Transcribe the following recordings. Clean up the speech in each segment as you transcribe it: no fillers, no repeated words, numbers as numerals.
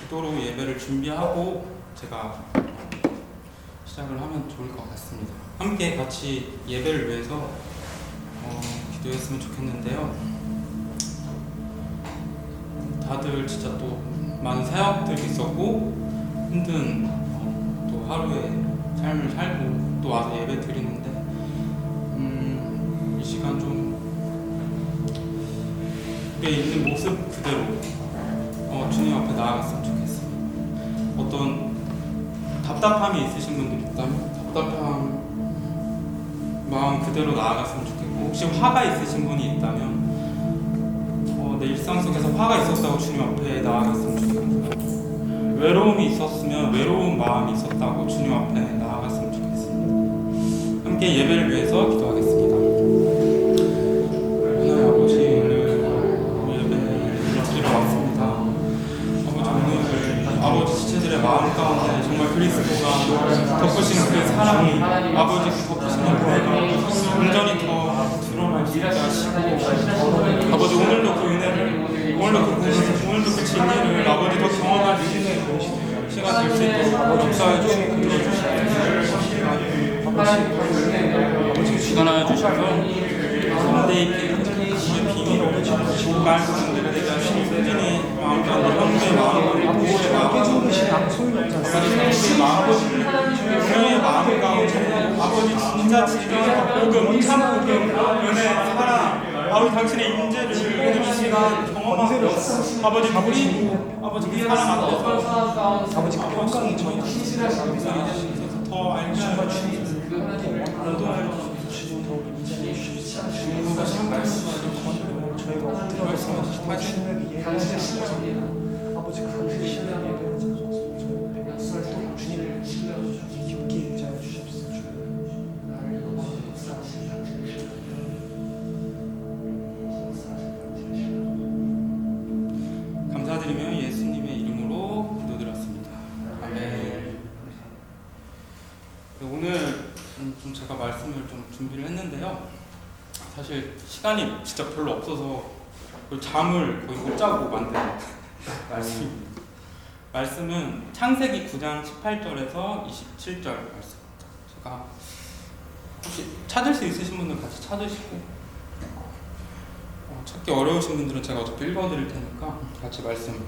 기도로 예배를 준비하고 제가 시작을 하면 좋을 것 같습니다. 함께 같이 예배를 위해서 기도했으면 좋겠는데요. 다들 진짜 또 많은 사역들이 있었고 힘든 또 하루의 삶을 살고 또 와서 예배 드리는데 이 시간 좀 우리의 있는 모습 그대로 주님 앞에 나아갔으면 좋겠습니다. 어떤 답답함이 있으신 분들 있다면 답답함 마음 그대로 나아갔으면 좋겠고, 혹시 화가 있으신 분이 있다면 내 일상 속에서 화가 있었다고 주님 앞에 나아갔으면 좋겠고, 외로움이 있었으면 외로운 마음이 있었다고 주님 앞에 나아갔으면 좋겠습니다. 함께 예배를 위해서 기도하겠습니다. 하나님 아버지, 오늘 예배를 드리러 왔습니다. 아버지, 오늘 아버지 지체들의 마음 가운데 정말 그리스도가 덮으시는 그 사랑이, 아버지 그 덮으시는 은혜가 온전히 더 드러날 수 있게 하시고, 아버지 오늘도 그 은혜를, 오늘도 그 진리를 아버지 더 경험할 수 있는 시간 될 수 있도록 역사해 주시고 인도해 주시옵소서. 아버지 주관하여 주셔서 선대의 비밀로 말씀을 내게 하시니 순진히 마음 가운데 형제의 마음 가운데 보호의 마음 가운데 아버지 형제의 마음 가운데 아버지 진짜 진정한 복음, 참 복음, 은혜, 사랑, 아버지 당신의 인재를 오늘 이 시간 경험하고 아버지 누리고 아버지 그 사랑 앞에서 아버지 그 평강이 저희 더 알게 하시고 운동을 주시고 더 인정해 주시고 주님과 함께 저희가 엎드려서 주님에게 예배하시고 아버지 그 신뢰 예배를 저희 주님을 깊게 인정해 주시옵소서. 감사드리며 예수님의 이름으로 기도드렸습니다. 아멘. 오늘 좀 제가 말씀을 좀 준비를 했는데요. 사실 시간이 진짜 별로 없어서 잠을 거의 못 자고 만든 말씀입니다. 말씀은 창세기 9장 18절에서 27절 말씀입니다. 제가 혹시 찾을 수 있으신 분들 같이 찾으시고, 찾기 어려우신 분들은 제가 어차피 읽어드릴 테니까 같이 말씀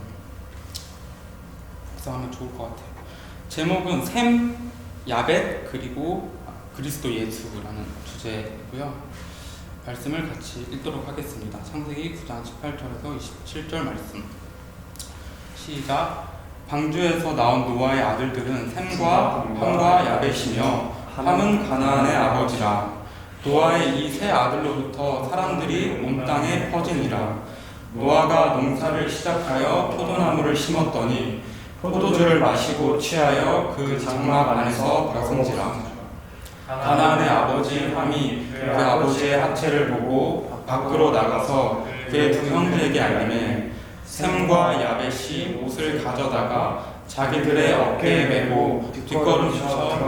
묵상하면 좋을 것 같아요. 제목은 셈, 야벳, 그리고 그리스도 예수라는 주제고요. 말씀을 같이 읽도록 하겠습니다. 창세기 9장 18절에서 27절 말씀. 시작. 방주에서 나온 노아의 아들들은 셈과 함과 야벳이며, 함은 가나안의 아버지라. 노아의 이 세 아들로부터 사람들이 온 땅에 퍼지니라. 노아가 농사를 시작하여 포도나무를 심었더니 포도주를 마시고 취하여 그 장막 안에서 벗은지라. 가나안의 아버지 함이 그 아버지의 하체를 보고 밖으로 나가서 그의 두 형제에게 알리매, 셈과 야벳이 옷을 가져다가 자기들의 어깨에 메고 뒷걸음쳐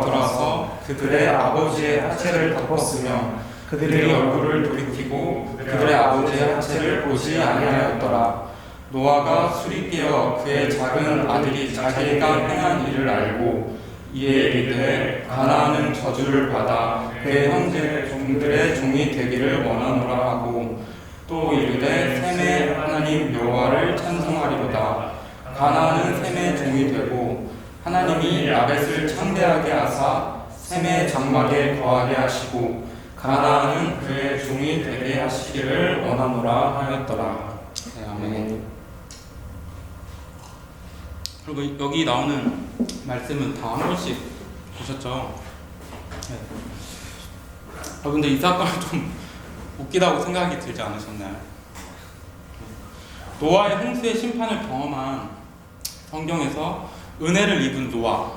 들어서 그들의 아버지의 하체를 덮었으며 그들의 얼굴을 돌이키고 그들의 아버지의 하체를 보지 아니하였더라. 노아가 술이 깨어 그의 작은 아들이 자기가 행한 일을 알고 이에 이르되 가나안은 저주를 받아 그의 형제 종들의 종이 되기를 원하노라 하고, 또 이르되 셈의 하나님 여호와를 찬송하리로다. 가나안은 셈의 종이 되고 하나님이 야벳을 창대하게 하사 셈의 장막에 거하게 하시고 가나안은 그의 종이 되게 하시기를 원하노라 하였더라. 네, 아멘. 그리고 여기 나오는 말씀은 다 한 번씩 보셨죠? 네. 근데 이 사건은 좀 웃기다고 생각이 들지 않으셨나요? 노아의 홍수의 심판을 경험한 성경에서 은혜를 입은 노아,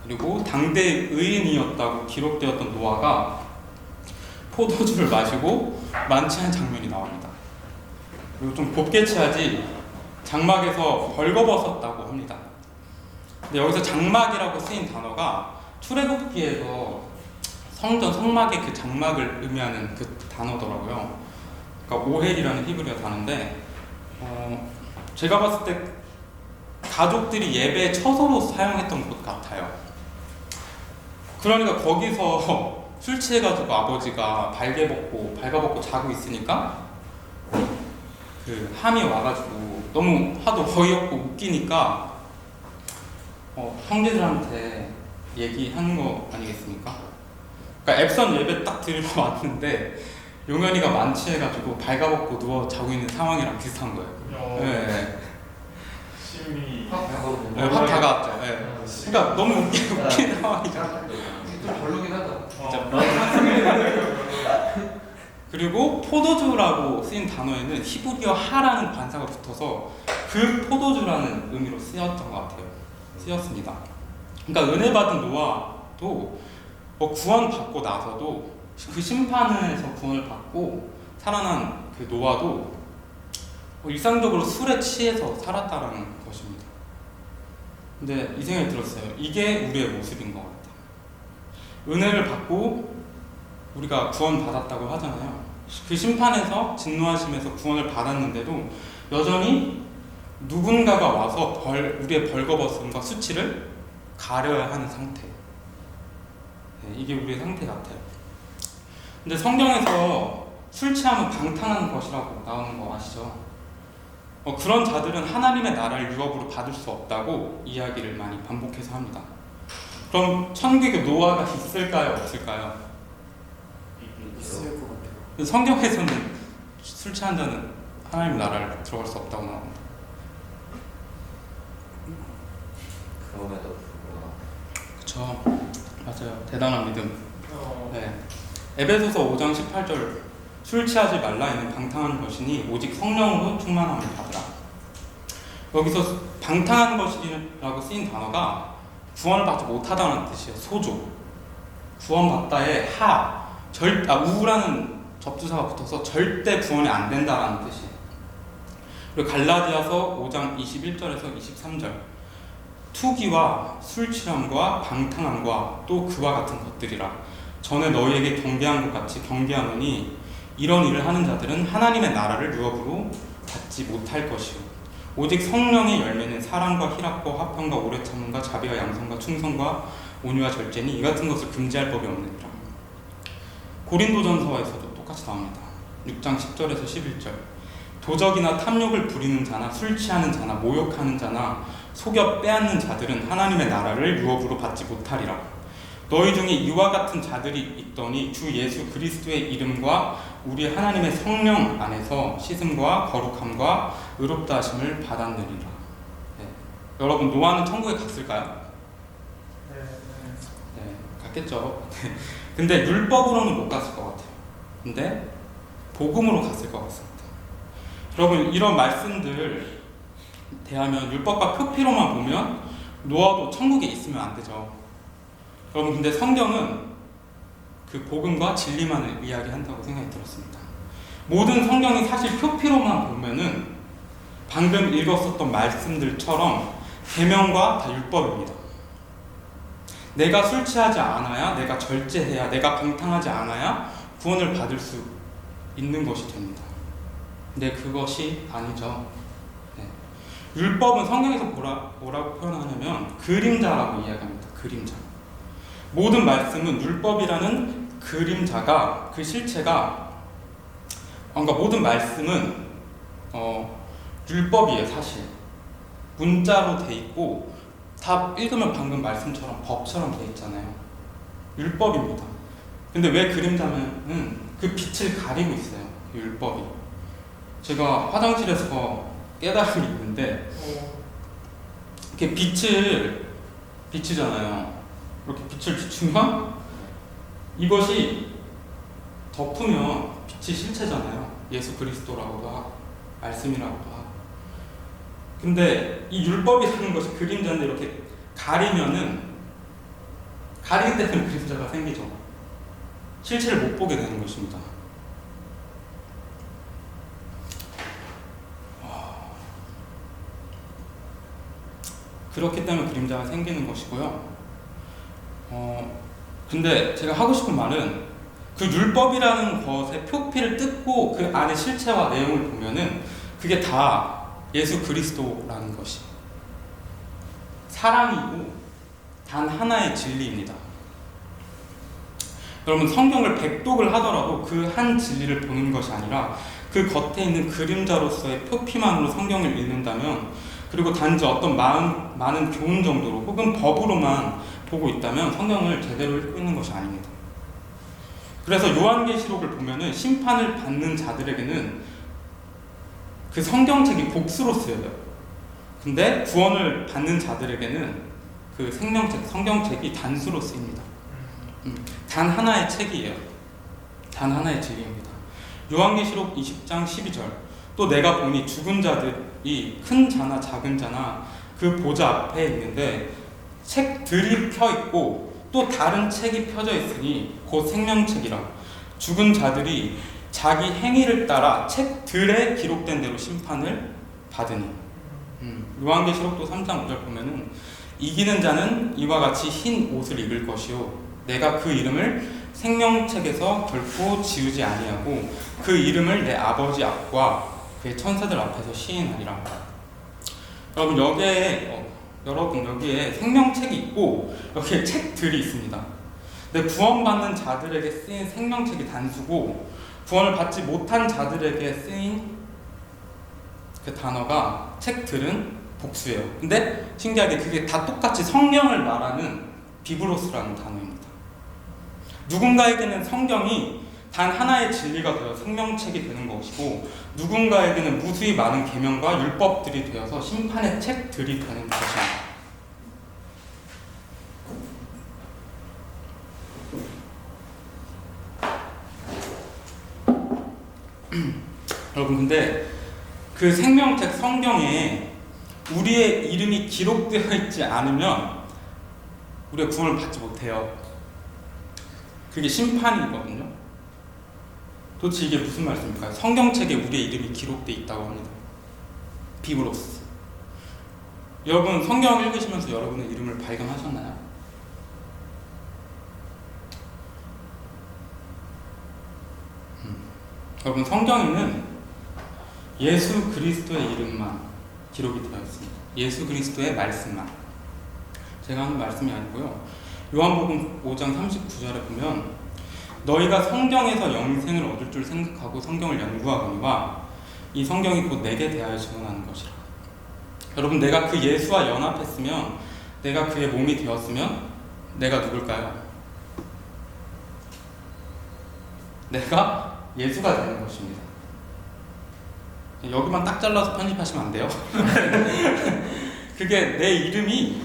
그리고 당대의 의인이었다고 기록되었던 노아가 포도주를 마시고 만취한 장면이 나옵니다. 그리고 좀 곱게 취하지 장막에서 벌거벗었다고 합니다. 근데 여기서 장막이라고 쓰인 단어가 출애굽기에서 성전 성막의 그 장막을 의미하는 그 단어더라고요. 그러니까 오헬이라는 히브리어 단어인데 제가 봤을 때 가족들이 예배 처소로 사용했던 곳 같아요. 그러니까 거기서 술 취해가지고 아버지가 발가벗고 자고 있으니까 그 함이 와가지고 너무 하도 어이없고 웃기니까 형제들한테 얘기하는 거 아니겠습니까? 그러니까 앱선 예배 딱 드리러 왔는데 용현이가 만취해가지고 발가벗고 누워 자고 있는 상황이랑 비슷한 거예요. 네. 심이 네, 확 다가왔죠. 네. 그러니까 너무 웃긴 상황이죠. 좀 별로긴 하다. 진짜. 그리고 포도주라고 쓰인 단어에는 히브리어 하라는 관사가 붙어서 그 포도주라는 의미로 쓰였던 것 같아요. 쓰였습니다. 그러니까 은혜 받은 노아도 구원받고 나서도 그 심판에서 구원을 받고 살아난 그 노아도 일상적으로 술에 취해서 살았다라는 것입니다. 근데 이 생각이 들었어요. 이게 우리의 모습인 것 같아요. 은혜를 받고 우리가 구원받았다고 하잖아요. 그 심판에서 진노하심에서 구원을 받았는데도 여전히 누군가가 와서 우리의 벌거벗음과 수치를 가려야 하는 상태. 네, 이게 우리의 상태 같아요. 근데 성경에서 술 취하면 방탕한 것이라고 나오는 거 아시죠? 그런 자들은 하나님의 나라를 유업으로 받을 수 없다고 이야기를 많이 반복해서 합니다. 그럼 천국에 노아가 있을까요? 없을까요? 있을 것 같아요. 성경에서는 술 취한 자는 하나님 나라를 들어갈 수 없다고 나옵니다. 그럼에도 불구하고. 그쵸, 맞아요. 대단한 믿음. 네. 에베소서 5장 18절 술 취하지 말라에는 방탕한 것이니 오직 성령으로 충만함을 받으라. 여기서 방탕한 것이라고 쓰인 단어가 구원을 받지 못하다는 뜻이에요. 소조. 구원받다의 우라는 접두사가 붙어서 절대 구원이 안 된다라는 뜻이에요. 그리고 갈라디아서 5장 21절에서 23절 투기와 술 취함과 방탕함과 또 그와 같은 것들이라 전에 너희에게 경계한 것 같이 경계하노니 이런 일을 하는 자들은 하나님의 나라를 유업으로 받지 못할 것이요 오직 성령의 열매는 사랑과 희락과 화평과 오래 참음과 자비와 양선과 충성과 온유와 절제니 이 같은 것을 금지할 법이 없느니라. 고린도전서에서도 똑같이 나옵니다. 6장 10절에서 11절 도적이나 탐욕을 부리는 자나 술 취하는 자나 모욕하는 자나 속여 빼앗는 자들은 하나님의 나라를 유업으로 받지 못하리라. 너희 중에 이와 같은 자들이 있더니 주 예수 그리스도의 이름과 우리 하나님의 성령 안에서 씻음과 거룩함과 의롭다 하심을 받았느니라. 네. 여러분 노아는 천국에 갔을까요? 네, 갔겠죠. 근데 율법으로는 못 갔을 것 같아요. 근데 복음으로 갔을 것 같습니다. 여러분 이런 말씀들 대하면 율법과 표피로만 보면 노아도 천국에 있으면 안 되죠. 여러분 근데 성경은 그 복음과 진리만을 이야기한다고 생각이 들었습니다. 모든 성경이 사실 표피로만 보면은 방금 읽었었던 말씀들처럼 계명과 다 율법입니다. 내가 술 취하지 않아야, 내가 절제해야, 내가 방탕하지 않아야 구원을 받을 수 있는 것이 됩니다. 근데 그것이 아니죠. 네. 율법은 성경에서 뭐라고 표현하냐면 그림자라고 이야기합니다. 그림자. 모든 말씀은 율법이라는 그림자가 그 실체가 그러니까 모든 말씀은 율법이에요. 사실 문자로 돼 있고 다 읽으면 방금 말씀처럼 법처럼 돼 있잖아요. 율법입니다. 근데 왜 그림자면은 그 빛을 가리고 있어요. 그 율법이. 제가 화장실에서 깨달음이 있는데 이렇게 비치잖아요. 이렇게 빛을 비추면 이것이 덮으면 빛이 실체잖아요. 예수 그리스도라고도 하고 말씀이라고도 하고. 근데 이 율법이라는 것이 그림자인데 이렇게 가리기 때문에 그림자가 생기죠. 실체를 못 보게 되는 것입니다. 그렇기 때문에 그림자가 생기는 것이고요. 근데 제가 하고 싶은 말은 그 율법이라는 것의 표피를 뜯고 그 안에 실체와 내용을 보면은 그게 다 예수 그리스도라는 것이. 사랑이고 단 하나의 진리입니다. 여러분, 성경을 백독을 하더라도 그 한 진리를 보는 것이 아니라 그 겉에 있는 그림자로서의 표피만으로 성경을 읽는다면, 그리고 단지 어떤 많은 교훈 정도로 혹은 법으로만 보고 있다면 성경을 제대로 읽고 있는 것이 아닙니다. 그래서 요한계시록을 보면은 심판을 받는 자들에게는 그 성경책이 복수로 쓰여요. 근데 구원을 받는 자들에게는 그 생명책, 성경책이 단수로 쓰입니다. 단 하나의 책이에요. 단 하나의 진리입니다. 요한계시록 20장 12절, 또 내가 보니 죽은 자들이 큰 자나 작은 자나 그 보좌 앞에 있는데 책들이 펴 있고 또 다른 책이 펴져 있으니 곧 생명책이라. 죽은 자들이 자기 행위를 따라 책들에 기록된 대로 심판을 받으니. 요한계시록도 3장 5절 보면은 이기는 자는 이와 같이 흰 옷을 입을 것이요 내가 그 이름을 생명책에서 결코 지우지 아니하고 그 이름을 내 아버지 앞과 그의 천사들 앞에서 시인하리라. 여러분, 여기에 생명책이 있고 여기에 책들이 있습니다. 근데 구원받는 자들에게 쓰인 생명책이 단수고 구원을 받지 못한 자들에게 쓰인 그 단어가 책들은 복수예요. 근데 신기하게 그게 다 똑같이 성령을 말하는 비브로스라는 단어입니다. 누군가에게는 성경이 단 하나의 진리가 되어 생명책이 되는 것이고 누군가에게는 무수히 많은 계명과 율법들이 되어서 심판의 책들이 되는 것입니다. 여러분, 근데 그 생명책 성경에 우리의 이름이 기록되어 있지 않으면 우리가 구원을 받지 못해요. 그게 심판이거든요. 도대체 이게 무슨 말씀입니까? 성경책에 우리의 이름이 기록되어 있다고 합니다. 비브로스. 여러분, 성경을 읽으시면서 여러분의 이름을 발견하셨나요? 여러분, 성경에는 예수 그리스도의 이름만 기록이 되어 있습니다. 예수 그리스도의 말씀만. 제가 하는 말씀이 아니고요. 요한복음 5장 39절에 보면 너희가 성경에서 영생을 얻을 줄 생각하고 성경을 연구하거니와 이 성경이 곧 내게 대하여 증언하는 것이라. 여러분, 내가 그 예수와 연합했으면, 내가 그의 몸이 되었으면 내가 누굴까요? 내가 예수가 되는 것입니다. 여기만 딱 잘라서 편집하시면 안 돼요. 그게 내 이름이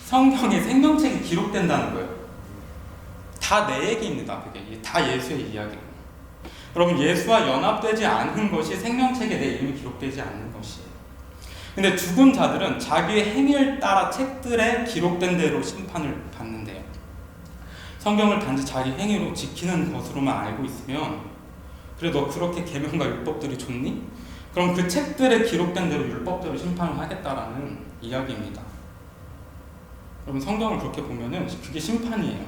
성경에 생명책에 기록된다는 거예요. 다 내 얘기입니다. 그게 다 예수의 이야기예요. 여러분, 예수와 연합되지 않은 것이 생명책에 내 이름이 기록되지 않는 것이에요. 근데 죽은 자들은 자기의 행위를 따라 책들에 기록된 대로 심판을 받는데요. 성경을 단지 자기 행위로 지키는 것으로만 알고 있으면, 그래 너 그렇게 계명과 율법들이 좋니? 그럼 그 책들에 기록된 대로 율법대로 심판을 하겠다라는 이야기입니다. 여러분, 성경을 그렇게 보면은 그게 심판이에요.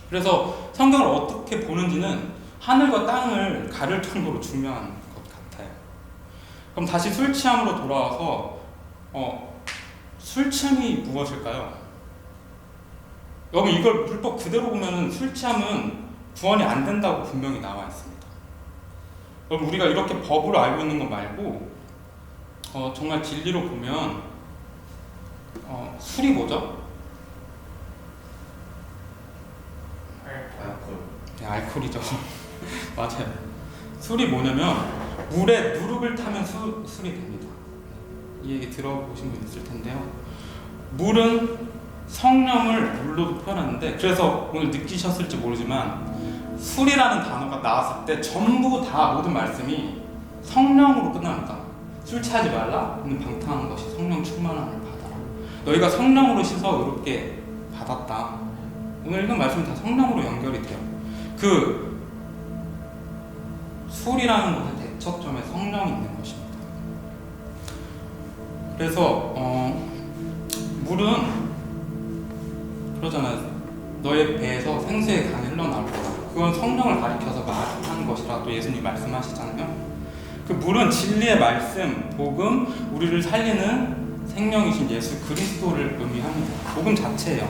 그래서 성경을 어떻게 보는지는 하늘과 땅을 가를 정도로 중요한 것 같아요. 그럼 다시 술 취함으로 돌아와서 술 취함이 무엇일까요? 여러분, 이걸 율법 그대로 보면은 술 취함은 구원이 안 된다고 분명히 나와 있습니다. 여러분, 우리가 이렇게 법으로 알고 있는 것 말고 정말 진리로 보면 술이 뭐죠? 알코올. 네, 알코올이죠. 맞아요. 술이 뭐냐면 물에 누룩을 타면 술이 됩니다. 이 얘기 들어보신 분 있을 텐데요. 물은 성령을 물로도 표현하는데, 그래서 오늘 느끼셨을지 모르지만 술이라는 단어가 나왔을 때 전부 다 모든 말씀이 성령으로 끝납니다. 술 취하지 말라. 너는 방탕한 것이 성령 충만함을 받아라. 너희가 성령으로 씻어 의롭게 받았다. 오늘 읽은 말씀은 다 성령으로 연결이 돼요. 그 술이라는 것의 대척점에 성령이 있는 것입니다. 그래서 물은 그러잖아요. 너의 배에서 생수의 강이 흘러나올 거다. 그건 성령을 가리켜서 말하는 것이라 또 예수님이 말씀하시잖아요. 그 물은 진리의 말씀, 복음, 우리를 살리는 생명이신 예수 그리스도를 의미합니다. 복음 자체예요.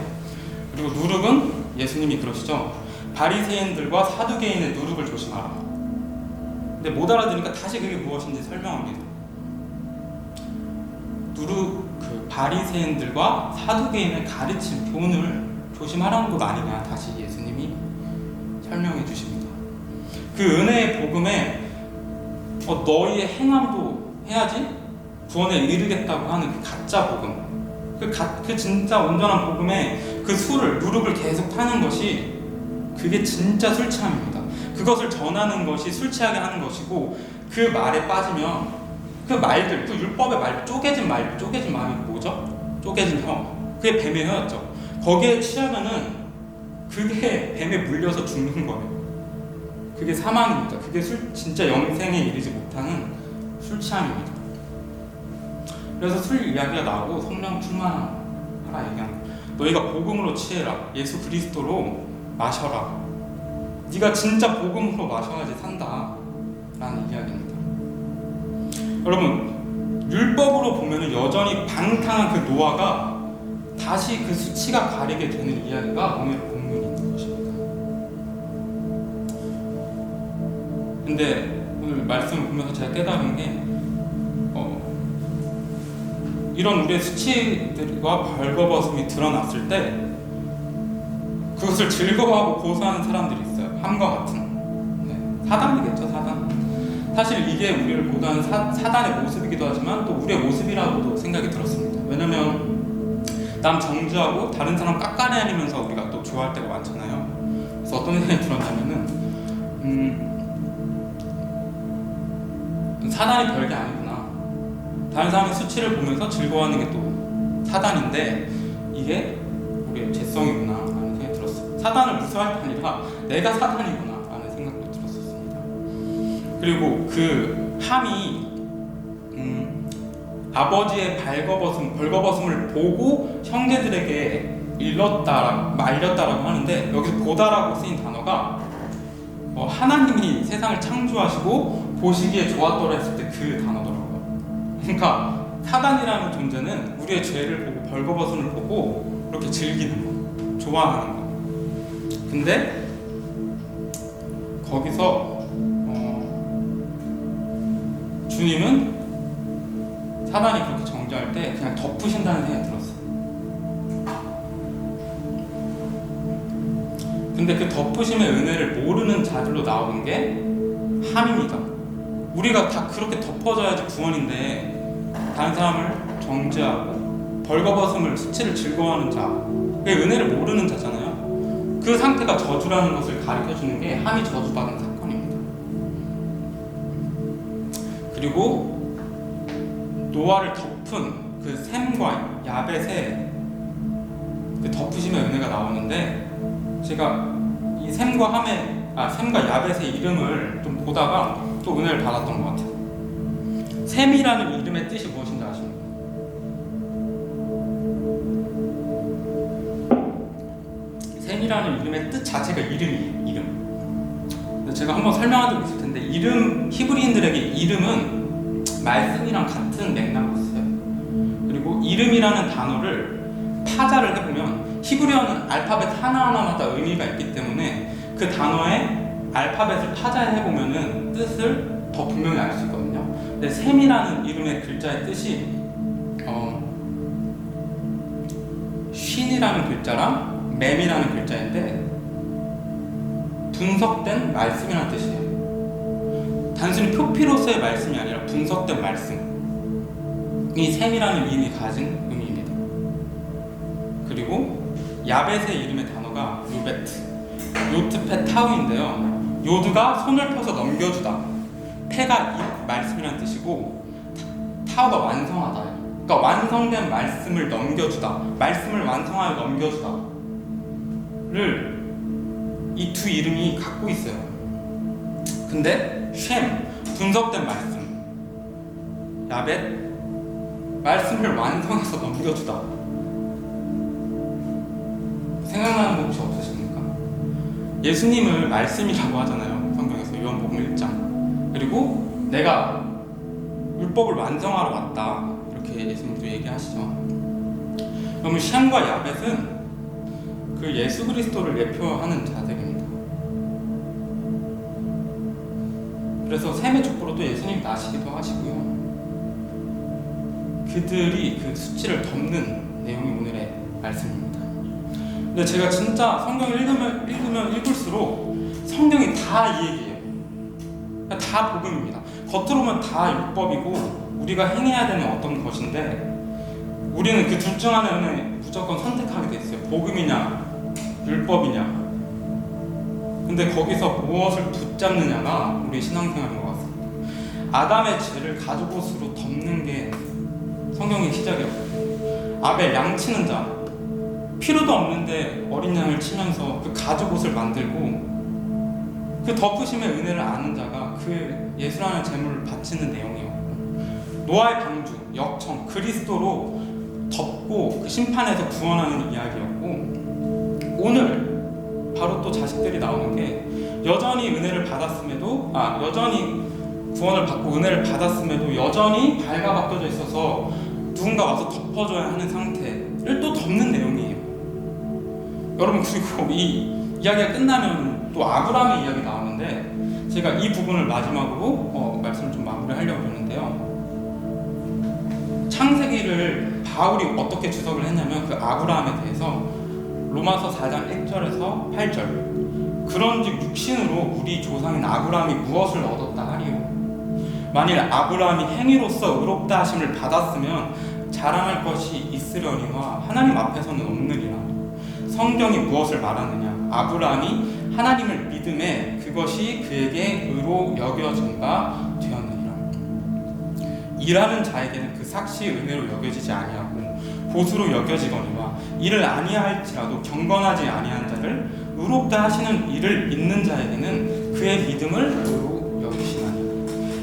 그리고 누룩은 예수님이 그러시죠. 바리새인들과 사두개인의 누룩을 조심하라. 근데 못 알아들으니까 다시 그게 무엇인지 설명합니다. 누룩, 그 바리새인들과 사두개인의 가르침, 교훈을 조심하라는 것 아니냐, 다시 예수님이 설명해 주십니다. 그 은혜의 복음에 너희의 행함도 해야지 구원에 이르겠다고 하는 그 가짜 복음, 그 진짜 온전한 복음에 그 술을, 누룩을 계속 타는 것이, 그게 진짜 술 취함입니다. 그것을 전하는 것이 술 취하게 하는 것이고, 그 말에 빠지면 그 말들, 그 율법의 말, 쪼개진 말이 뭐죠? 쪼개진 혀, 그게 뱀의 혀였죠. 거기에 취하면은 그게 뱀에 물려서 죽는 거예요. 그게 사망입니다. 그게 진짜 영생에 이르지 못하는 술 취함입니다. 그래서 술 이야기가 나오고 성령 충만하라 얘기하는 거예요. 너희가 복음으로 취해라. 예수 그리스도로 마셔라. 네가 진짜 복음으로 마셔야지 산다 라는 이야기입니다. 여러분, 율법으로 보면 여전히 방탕한 그 노아가 다시 그 수치가 가리게 되는 이야기가 오늘 본문에 있는 것입니다. 근데 오늘 말씀을 보면서 제가 깨달은 게 이런 우리의 수치들과 벌거벗음이 드러났을 때 그것을 즐거워하고 고소하는 사람들이 있어요. 함과 같은 사단이겠죠, 사단. 사실 이게 우리를 보도하는 사단의 모습이기도 하지만 또 우리의 모습이라고도 생각이 들었습니다. 왜냐면 남 정죄하고 다른 사람 깎아내리면서 우리가 또 좋아할 때가 많잖아요. 그래서 어떤 생각이 들었냐면은 사단이 별게 아니구나. 다른 사람의 수치를 보면서 즐거워하는 게 또 사단인데 이게 우리의 죄성이구나 라는 생각이 들었어요. 사단을 무서워할 게 아니라 내가 사단이구나 라는 생각도 들었었습니다. 그리고 그 함이 아버지의 벌거벗음을 보고 형제들에게 말렸다라고 하는데, 여기서 보다라고 쓰인 단어가 하나님이 세상을 창조하시고 보시기에 좋았더라 했을 때 그 단어더라고요. 그러니까 사단이라는 존재는 우리의 죄를 보고 벌거벗음을 보고 이렇게 즐기는 거, 좋아하는 거. 근데 거기서 주님은 사단이 그렇게 정죄할 때 그냥 덮으신다는 생각이 들었어요. 근데 그 덮으심의 은혜를 모르는 자들로 나오는 게 함입니다. 우리가 다 그렇게 덮어져야지 구원인데 다른 사람을 정죄하고 벌거벗음을, 수치를 즐거워하는 자, 그게 은혜를 모르는 자잖아요. 그 상태가 저주라는 것을 가르쳐주는 게 함이 저주받은 사건입니다. 그리고 노아를 덮은 그 셈과 야벳의 그 덮으심의 은혜가 나오는데, 제가 이 셈과 야벳의 이름을 좀 보다가 또 은혜를 받았던 것 같아요. 셈이라는 이름의 뜻이 무엇인지 아십니까? 셈이라는 이름의 뜻 자체가 이름이에요. 이름. 근데 제가 한번 설명한 적이 있을 텐데, 히브리인들에게 이름은 말씀이랑 같은 맥락을 써요. 그리고 이름이라는 단어를 파자를 해보면 히브리어는 알파벳 하나하나마다 의미가 있기 때문에 그 단어의 알파벳을 파자해보면은 뜻을 더 분명히 알 수 있거든요. 근데 셈이라는 이름의 글자의 뜻이 쉰이라는 글자랑 맴이라는 글자인데 분석된 말씀이라는 뜻이에요. 단순히 표피로서의 말씀이 아니라 분석된 말씀. 이 셈이라는 이름이 가진 의미입니다. 그리고 야벳의 이름의 단어가 요트페 타우인데요. 요드가 손을 펴서 넘겨주다, 페가 이 말씀이라는 뜻이고, 타우가 완성하다. 그러니까 완성된 말씀을 넘겨주다, 말씀을 완성하여 넘겨주다를 이 두 이름이 갖고 있어요. 근데 쉔, 분석된 말씀, 야벳, 말씀을 완성해서 넘겨주다. 생각나는 거 혹시 없으십니까? 예수님을 말씀이라고 하잖아요. 성경에서 요한복음 1장. 그리고 내가 율법을 완성하러 왔다 이렇게 이렇게 예수님도 얘기하시죠. 그러면 셴과 야벳은 그 예수 그리스도를 예표하는 자들입니다. 그래서 셈의 족보로 또 예수님 나시기도 하시고요. 그들이 그 수치를 덮는 내용이 오늘의 말씀입니다. 근데 제가 진짜 성경을 읽으면 읽을수록 성경이 다 이 얘기예요. 다 복음입니다. 겉으로는 다 율법이고 우리가 행해야 되는 어떤 것인데 우리는 그 둘 중 하나는 무조건 선택하게 돼 있어요. 복음이냐 율법이냐. 근데 거기서 무엇을 붙잡느냐가 우리 신앙생활인 것 같습니다. 아담의 죄를 가죽옷으로 덮는 게 성경의 시작이었고, 아벨 양치는 자, 필요도 없는데 어린 양을 치면서 그 가죽옷을 만들고 그 덮으심의 은혜를 아는 자가 그 예수라는 제물을 바치는 내용이었고, 노아의 방주, 역청, 그리스도로 덮고 그 심판에서 구원하는 이야기였고, 오늘 바로 또 자식들이 나오는 게 여전히 은혜를 받았음에도 여전히 구원을 받고 은혜를 받았음에도 여전히 발가벗겨져 있어서 누군가 와서 덮어줘야 하는 상태를 또 덮는 내용이에요. 여러분, 그리고 이 이야기가 끝나면 또 아브라함의 이야기 나오는데 제가 이 부분을 마지막으로 말씀을 좀 마무리하려고 하는데요. 창세기를 바울이 어떻게 주석을 했냐면 그 아브라함에 대해서 로마서 4장 1절에서 8절, 그런즉 육신으로 우리 조상인 아브라함이 무엇을 얻었다 하리요. 만일 아브라함이 행위로서 의롭다 하심을 받았으면 자랑할 것이 있으려니와 하나님 앞에서는 없느니라. 성경이 무엇을 말하느냐? 아브라함이 하나님을 믿음에 그것이 그에게 의로 여겨진 바 되었느니라. 일하는 자에게는 그 삭시 은혜로 여겨지지 아니하고 보수로 여겨지거니와 이를 아니할지라도 경건하지 아니한 자를 의롭다 하시는 이를 믿는 자에게는 그의 믿음을 의로 여기시나니.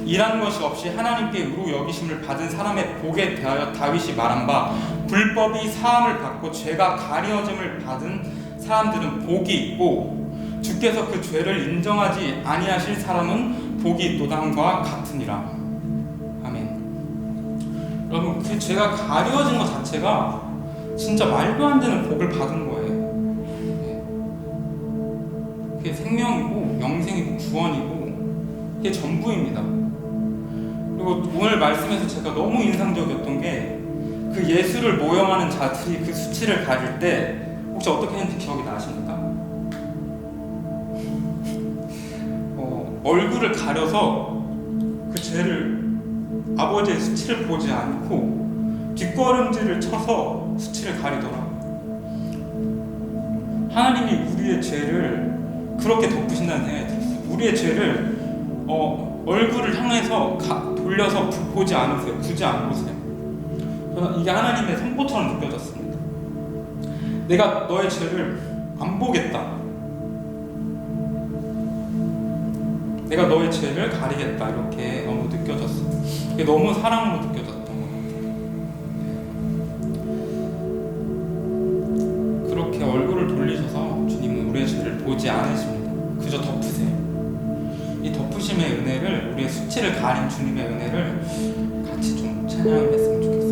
일한 것이 없이 하나님께 의로 여기심을 받은 사람의 복에 대하여 다윗이 말한 바, 불법이 사함을 받고 죄가 가려짐을 받은 사람들은 복이 있고 주께서 그 죄를 인정하지 아니하실 사람은 복이 있도다함과 같으니라. 아멘. 여러분, 그 죄가 가려진 것 자체가 진짜 말도 안 되는 복을 받은 거예요. 그게 생명이고 영생이고 구원이고 그게 전부입니다. 그리고 오늘 말씀에서 제가 너무 인상적이었던 게 그 예수를 모형하는 자들이 그 수치를 가릴 때 혹시 어떻게 했는지 기억이 나십니까? 얼굴을 가려서 그 죄를, 아버지의 수치를 보지 않고 뒷걸음질을 쳐서 수치를 가리더라고요. 하나님이 우리의 죄를 그렇게 덮으신다는 생각이 들었어요. 우리의 죄를 얼굴을 향해서 돌려서 보지 않으세요. 굳이 안 보세요. 저는 이게 하나님의 선포처럼 느껴졌습니다. 내가 너의 죄를 안 보겠다. 내가 너의 죄를 가리겠다. 이렇게 너무 느껴졌어요. 이게 너무 사랑으로 느껴졌던 것 같아요. 그렇게 얼굴을 돌리셔서 주님은 우리의 죄를 보지 않으십니다. 그저 덮으세요. 이 덮으심의 은혜를, 우리의 수치를 가린 주님의 은혜를 같이 좀 찬양했으면 좋겠습니다.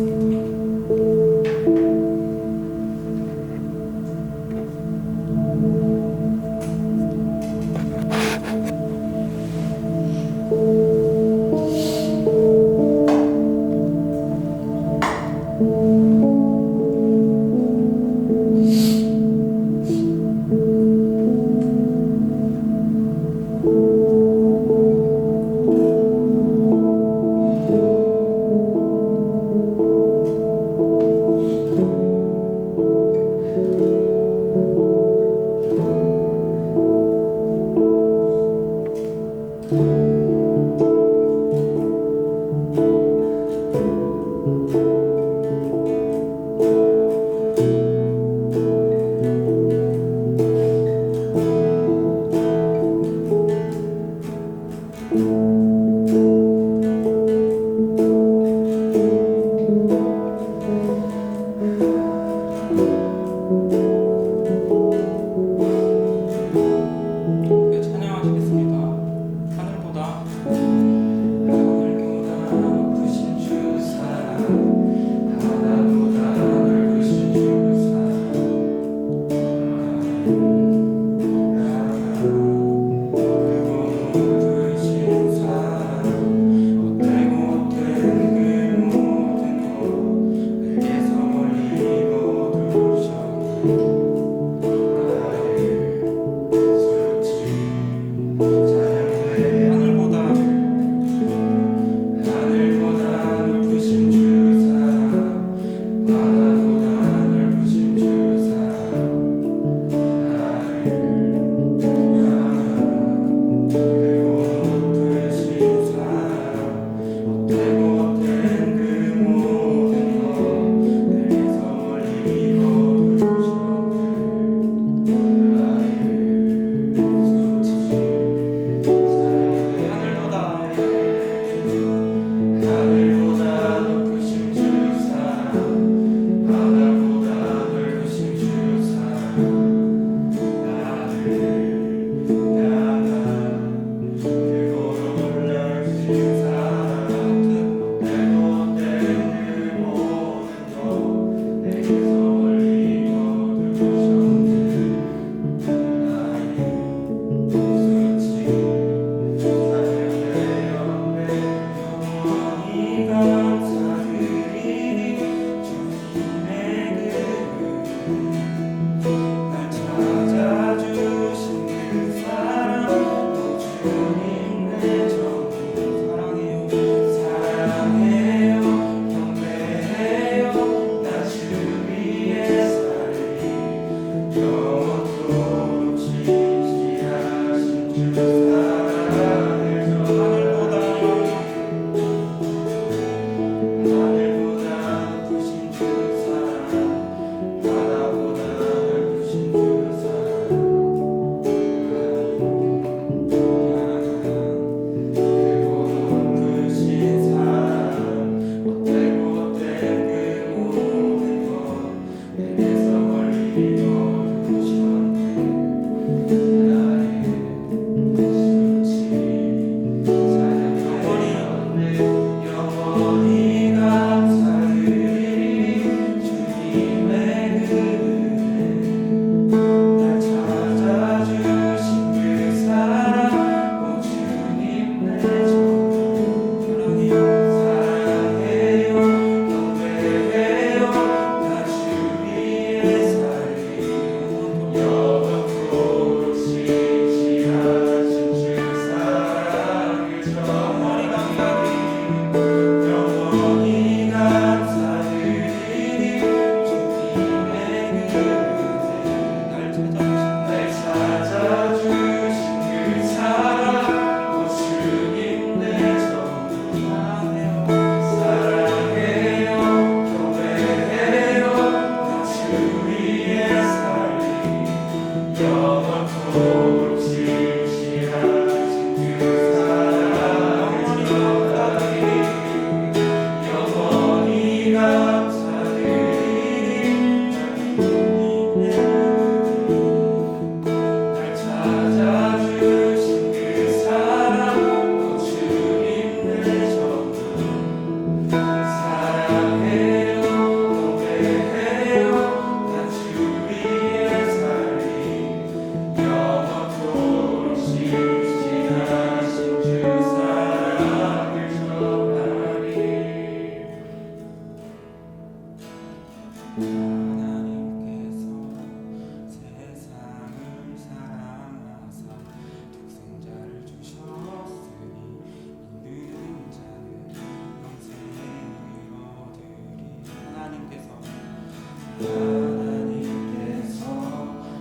하나님께서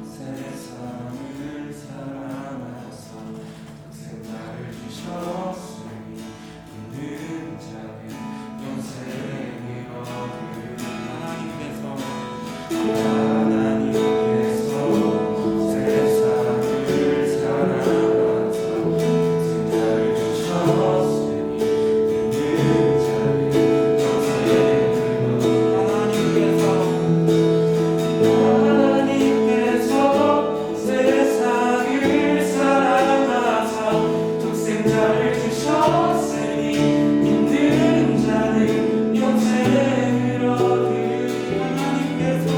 세상을 사랑하사 독생자를 주셨으니 믿는 자는 영생을 얻으리라. 하나님께서 세상을 사랑하사 독생자를 주셨으니 믿는 자는 영생을 얻으리라. 하나님께서 세상을 사랑하사 독생자를 주셨으니 믿는 자는 영생을 얻으리라. 하나님께서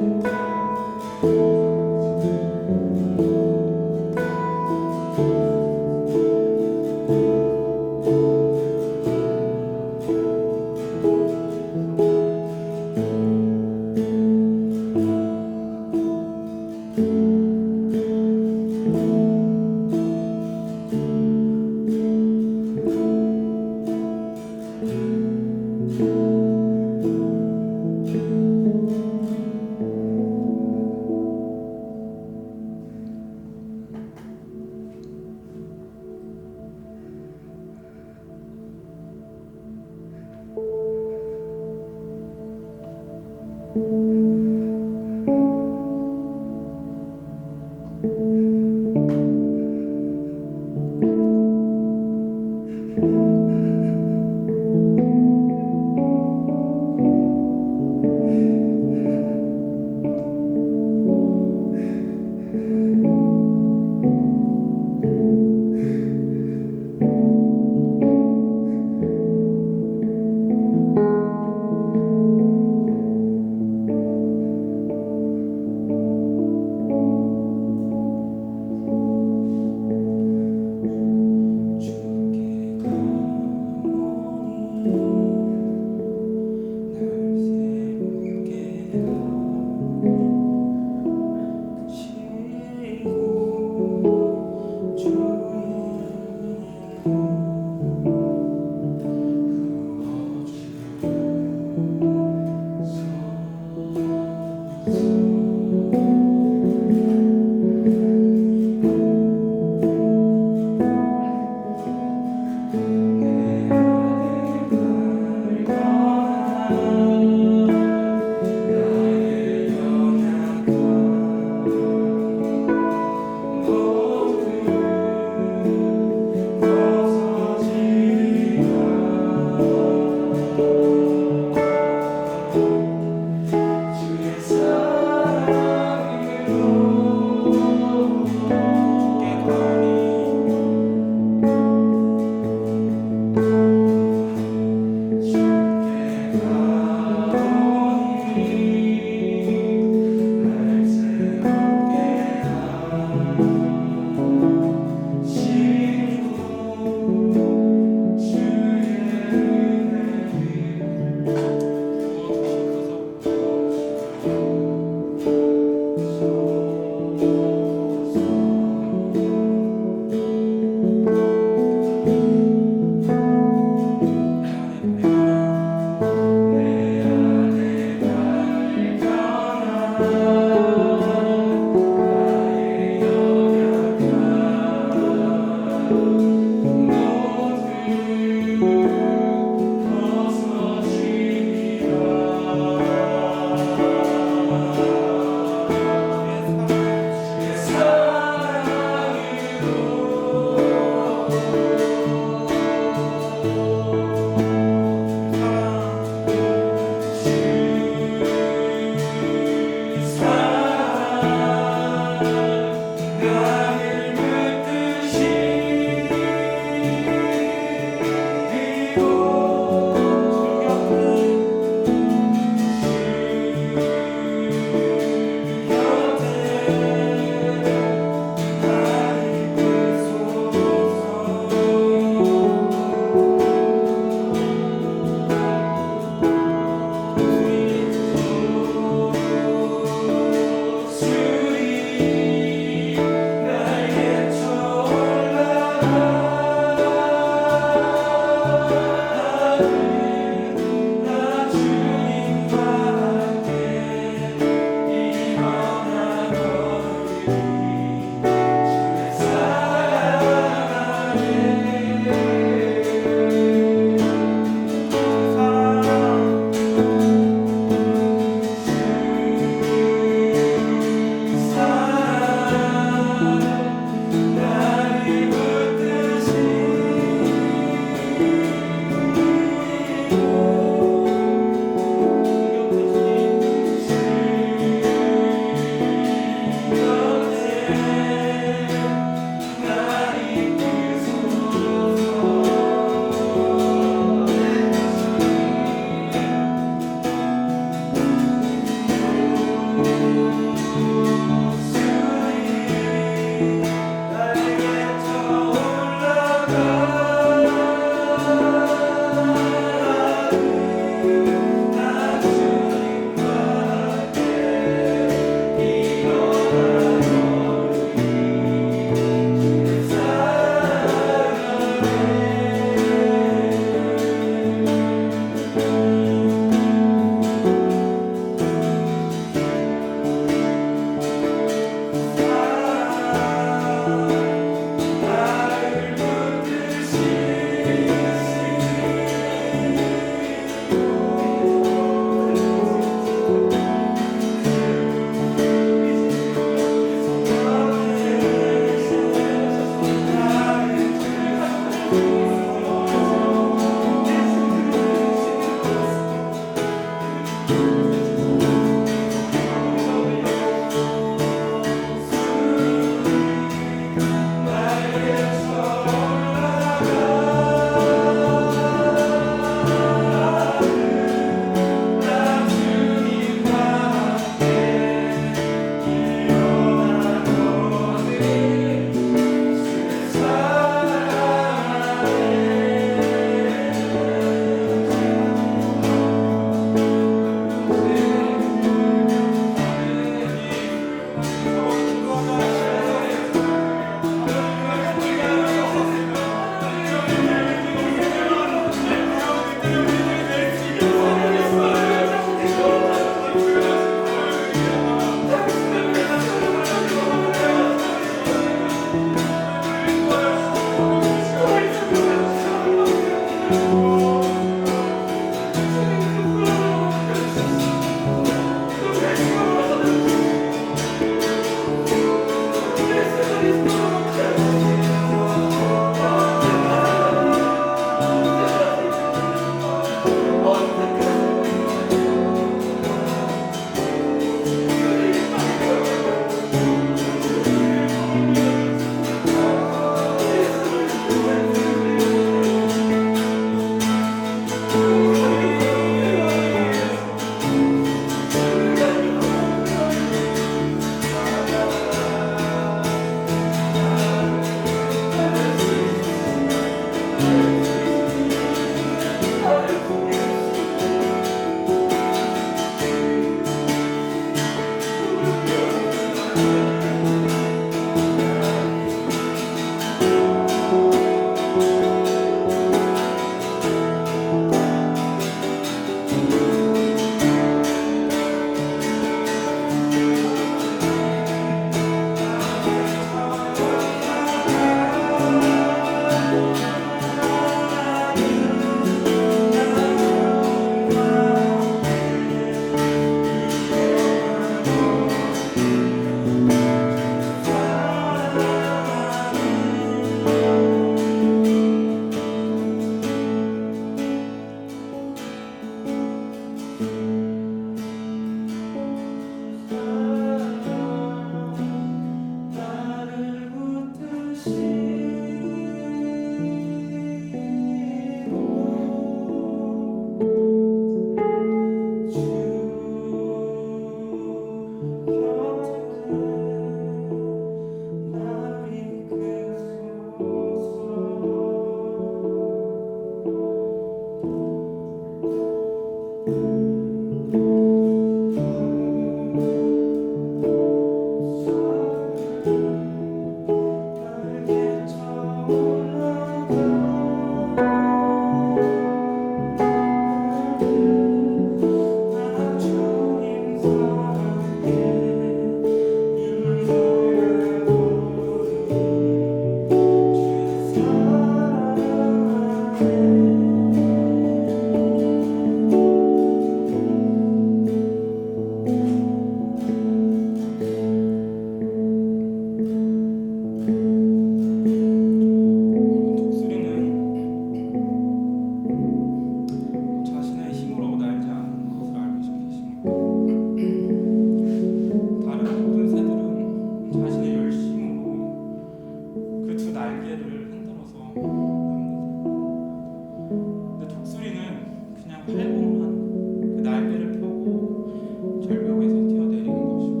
절벽에서 뛰어내리는 것이고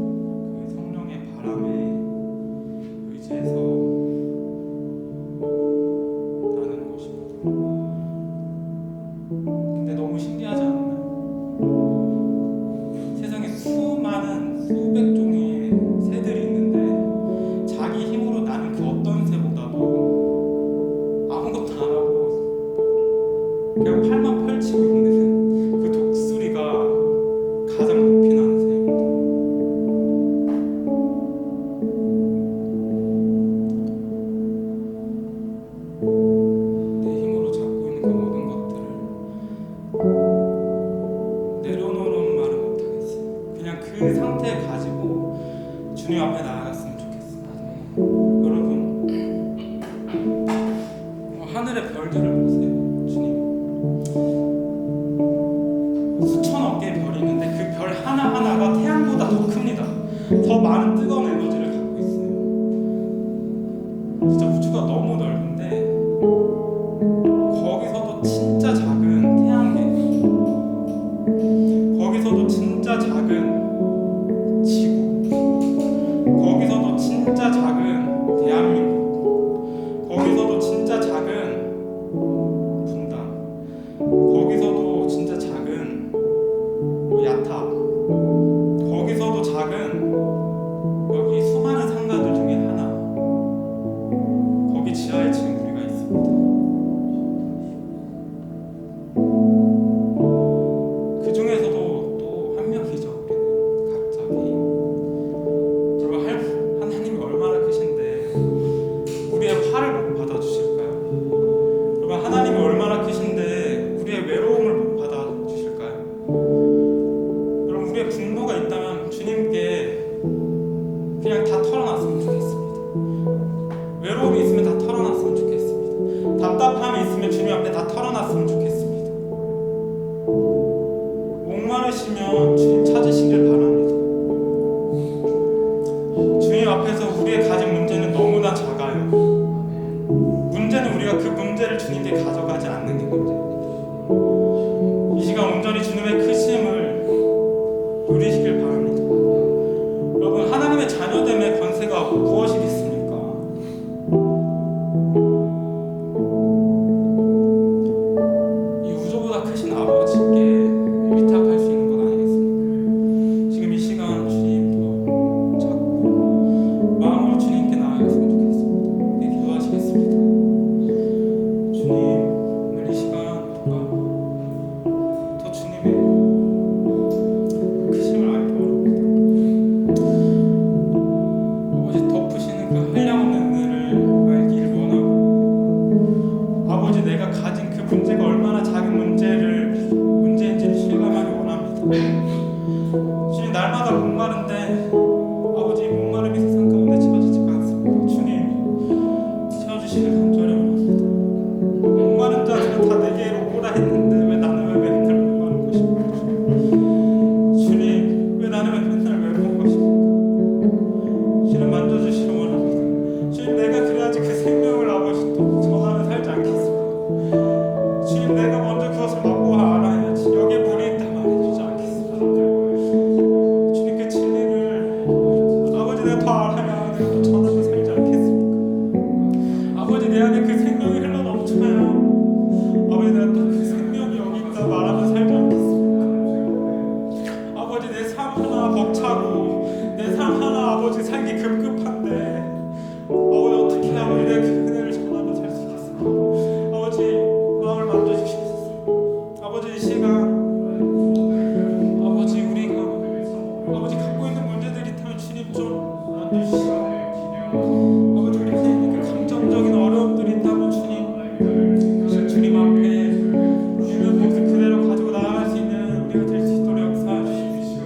그 성령의 바람에 의지해서 나는 것입니다. 근데 너무 신기하지 않나요? 세상에 수많은 수백 종의 새들이 있는데 자기 힘으로 나는 그 어떤 새보다도 아무것도 안 하고 그냥 팔만 펼치고 있는 그 독수리가 가장 높이 나는 새입니다. 내 힘으로 잡고 있는 그 모든 것들을 내려놓으라는 말은 못하겠어요. 그냥 그 상태 가지고 주님 앞에 나아갔으면 좋겠어요. 여러분, 하늘의 별들을 보세요. 주님, 수천억 개의 별이 있는데 그 별 하나하나가 태양보다 더 큽니다. 더 많은 뜨거운 에너지를 갖고 있어요. 진짜 우주가 너무 넓은데 거기서도 진짜 작은 태양계, 거기서도 진짜 작은 지구, 거기서도 진짜 작은 대한민국, 거기서도 진짜 작은 분당, 거기서도 진짜 작은 야탑, 거기서도 작은 여기 수많은 상가들 중에 하나, 거기 지하에 지금 우리가 있습니다. 그 중에서도 또 한 명이죠. 우리는 각자 개인. 여러분, 하나님이 얼마나 크신데 우리의 화를 못 받아주실까요? 여러분, 하나님이 얼마나 크신데 우리의 외로움을 못 받아주실까요? 여러분, 우리의 분노가 있다면 주님께 그냥 다 털어놨으면 좋겠습니다. 외로움이 있으면 다 털어놨으면 좋겠습니다. 답답함이 있으면 주님 앞에 다 털어놨으면 좋겠습니다. 목마르시면 주님 찾으시길 바랍니다. 주님 앞에서 우리의 가진 문제는 너무나 작아요. 문제는 우리가 그 문제를 주님께 가져가지 않는 게 문제입니다. 이 시간 온전히 주님의 크심을 누리시길 바랍니다. 여러분, 하나님의 자녀됨의 권세가 무엇이겠습니까? 이 우주보다 크신 아버지께 위탁할 수 있는 것 아니겠습니까? 지금 이 시간 주님도 찾고 마음으로 주님께 나아갔으면 좋겠습니다. 네, 기도하시겠습니다. 주님, 오늘 이 시간 우리가 더 주님의 크심을 알게 원합니다. 아버지, 덮으시는 그 한량없는 은혜를 알기를 원하고, 아버지, 내가 가진 그 문제가 얼마나 작은 문제인지를 실감하기 원합니다. 주님, 날마다 목마른데 아버지, 이 목마름이 세상 가운데 채워지지가 않습니다. 주님, 채워주시길 간절히 원합니다. 목마른 자들은 다 내게로 오라 했는데 왜 나는 왜 맨날 목마른 것입니까? 주님, 왜 나는 왜 맨날 외로운 것입니까? 주님, 만져주시길 원합니다. 주님, 내가 그래야지 그 생명을 아버지 또 전하며 살지 않겠습니까? 주님, 내가 먼저 그것을 맛보 알아야지 여기에 물이 있다 말해주지 않겠습니까? 주님, 그 진리를 아버지 내가 더 알아야 내가 또 전하며 살지 않겠습니까? 아버지, 내 안에 그 생명이 흘러 넘쳐요. 아버지, 내가 또 그 생명이 여기 있다 말하며 살지 않겠습니까? 아버지, 내 삶 하나 벅차고 내 삶 하나 아버지 살기 급급한데 아버지, 어떻게 아버지 내 그 은혜를 전하며 살 수 있겠습니까? 아버지, 마음을 만져주시옵소서. 아버지, 이 시간 아버지, 우리가 아버지 갖고 있는 문제들이 있다면 주님 좀 만져주시고, 아버지, 우리 안에 있는 그 감정적인 어려움들이 있다면 주님 앞에 있는 모습 그대로 가지고 나아갈 수 있는 우리가 될 수 있도록 역사해 주십시오.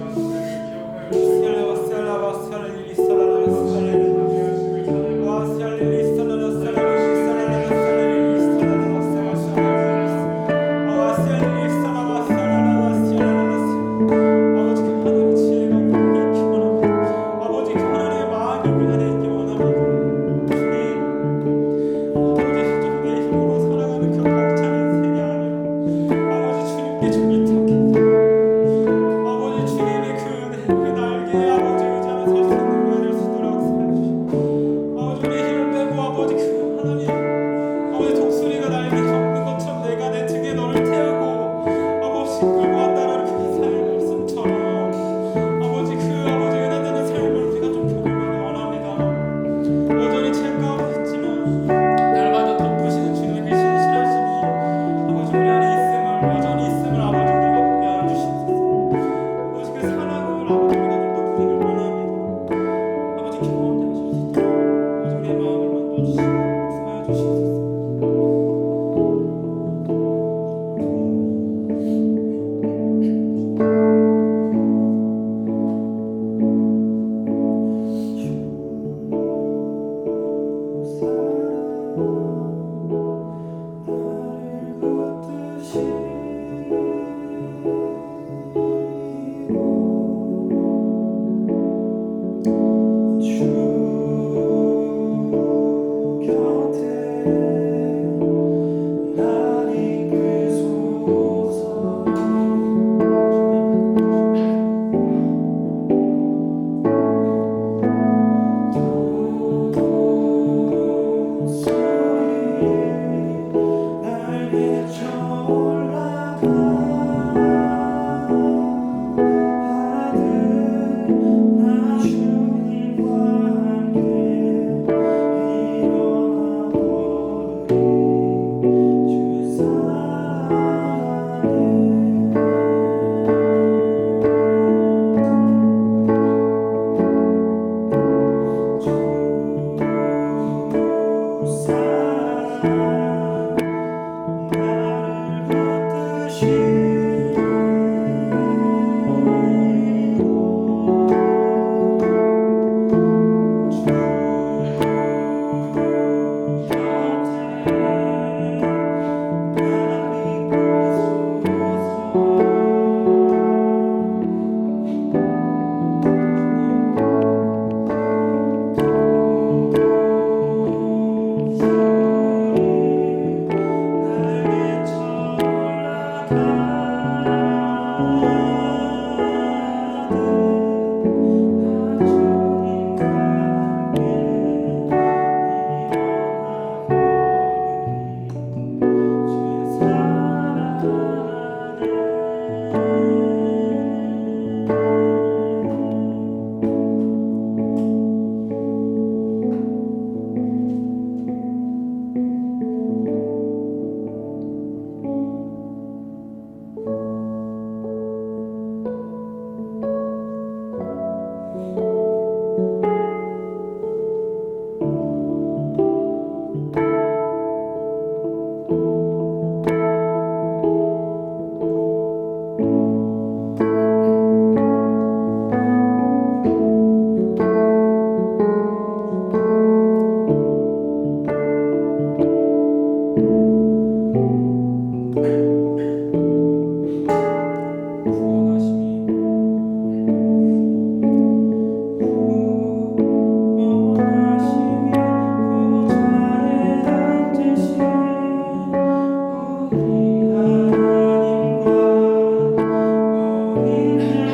구원하심이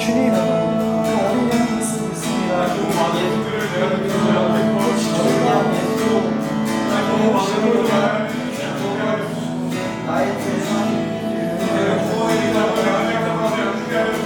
주님의 가는 양 예수 믿습니다. 너무 많은 것들을 내가 느끼지 않겠고 진짜로 너무 많은 것들을 나의 세상 내가 구원의 이름으로 내가 생각하며 어떻게 하려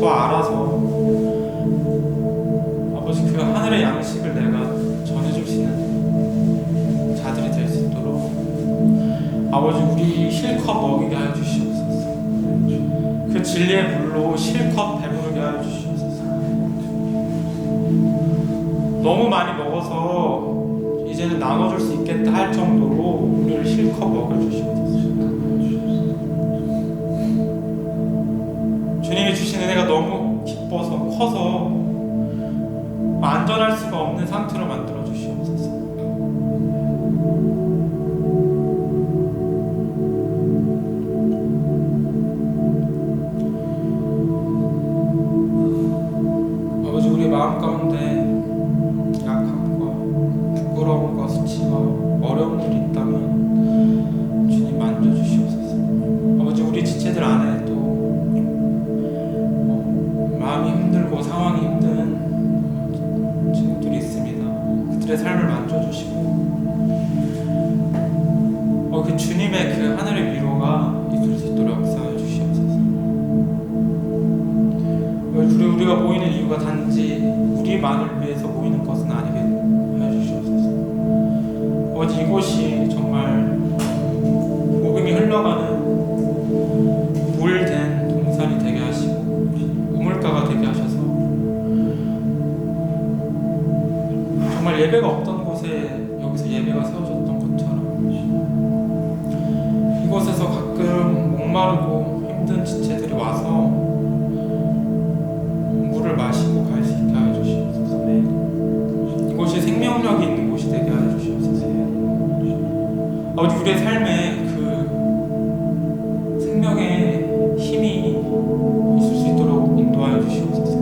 더 알아서 아버지 그 하늘의 양식을 내가 전해줄 수 있는 자들이 될 수 있도록 아버지 우리 실컷 먹이게 하여 주시옵소서. 그 진리의 물로 실컷 배부르게 하여 주시옵소서. 너무 많이 먹어서 이제는 나눠줄 수 있겠다 할 정도로 우리를 실컷 먹여주시옵소서. 주님이 주신 은혜가 너무 기뻐서 커서 안전할 수가 없는 상태로 만들어 주시옵소서. 아버지 우리 마음 가운데 약함과 부끄러움과 수치와 어려움들이 있다면 주님 만져주시옵소서. 아버지 우리 지체들 안에 또 마음이 힘들고 상황이 힘든 친구들이 있습니다. 그들의 삶을 만져주시고 그 주님의 그 하늘의 위로가 있을 수 있도록 역사해 주시옵소서. 우리가 모이는 이유가 단지 우리만을 위해서 모이는 것은 아니게 해주시옵소서. 아버지 이곳이 정말 복음이 흘러가는 물된 동산이 되게 하시고 우물가가 되게 하셔서 정말 예배가 없던 곳에 여기서 예배가 세워졌던 것처럼 이곳에서 가끔 목마르고 힘든 지체들이 와서 물을 마시고 갈 수 있게 하여 주시옵소서. 이곳이 생명력이 있는 곳이 되게 하여 주시옵소서. 아버지 우리의 삶에 그 생명의 힘이 있을 수 있도록 인도하여 주시옵소서.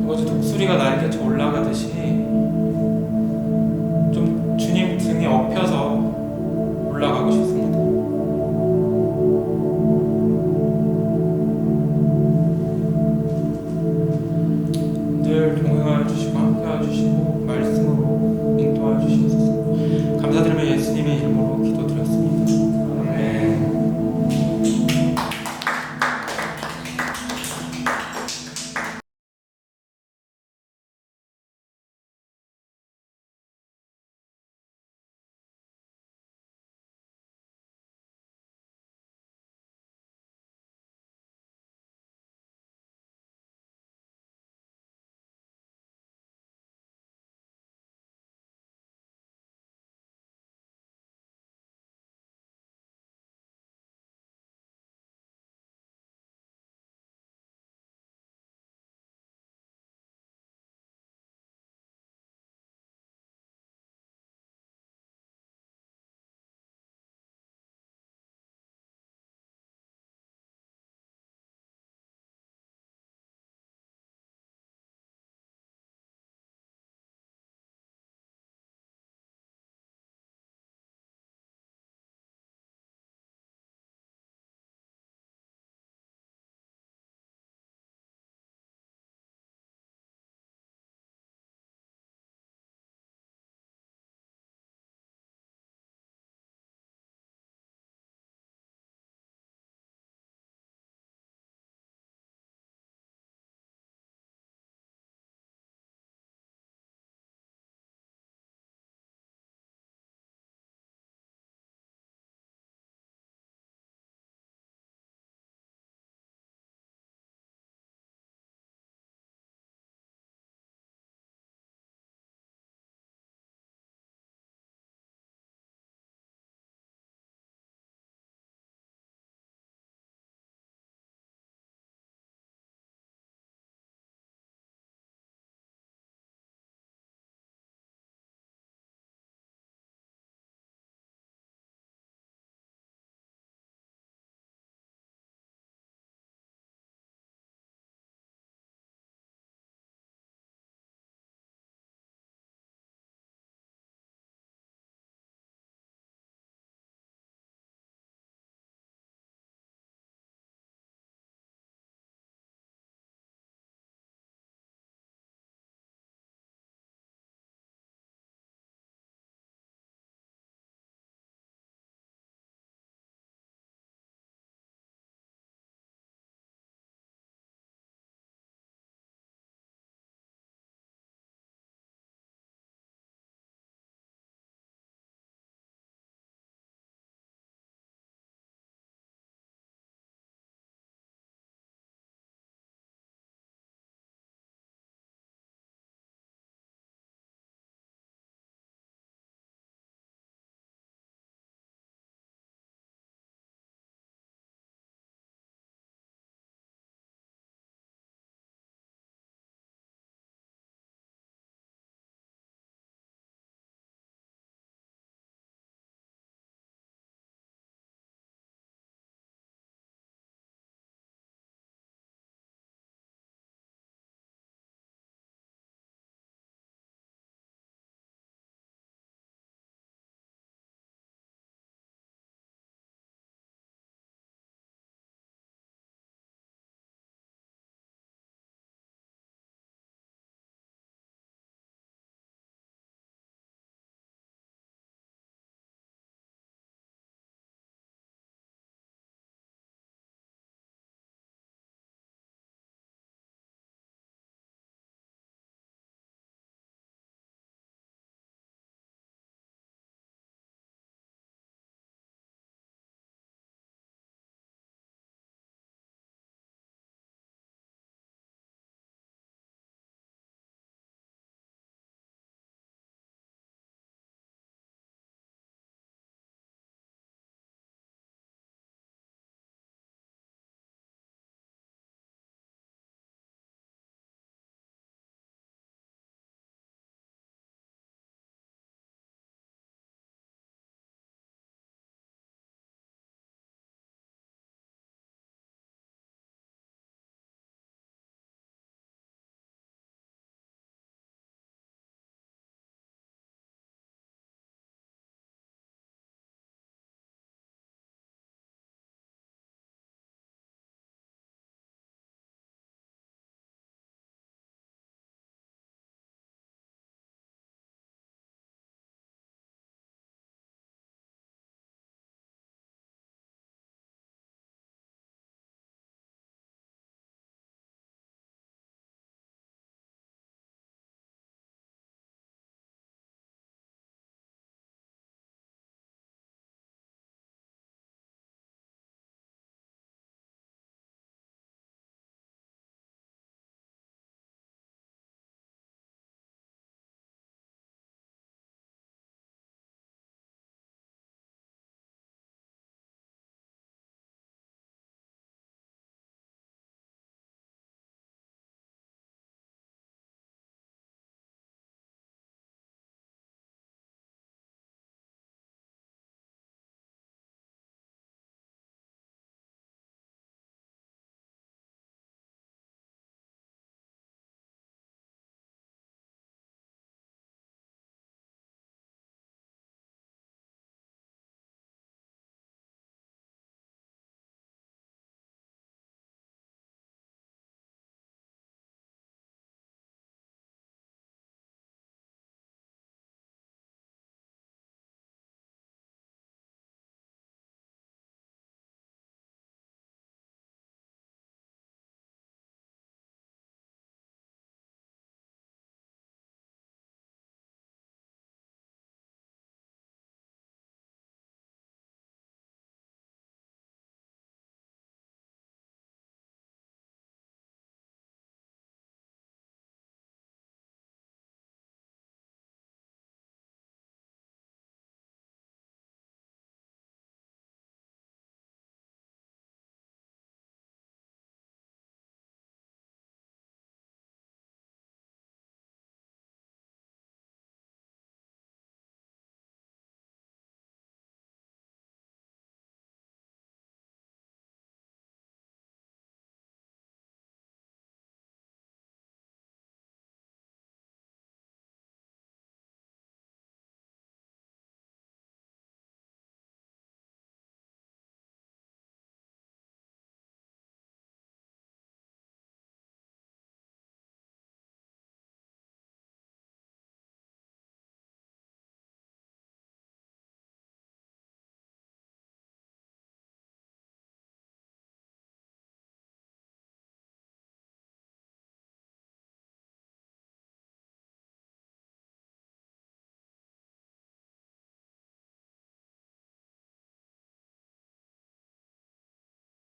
아버지 독수리가 날개쳐 올라가듯이 좀 주님 등에 업혀서 올라가고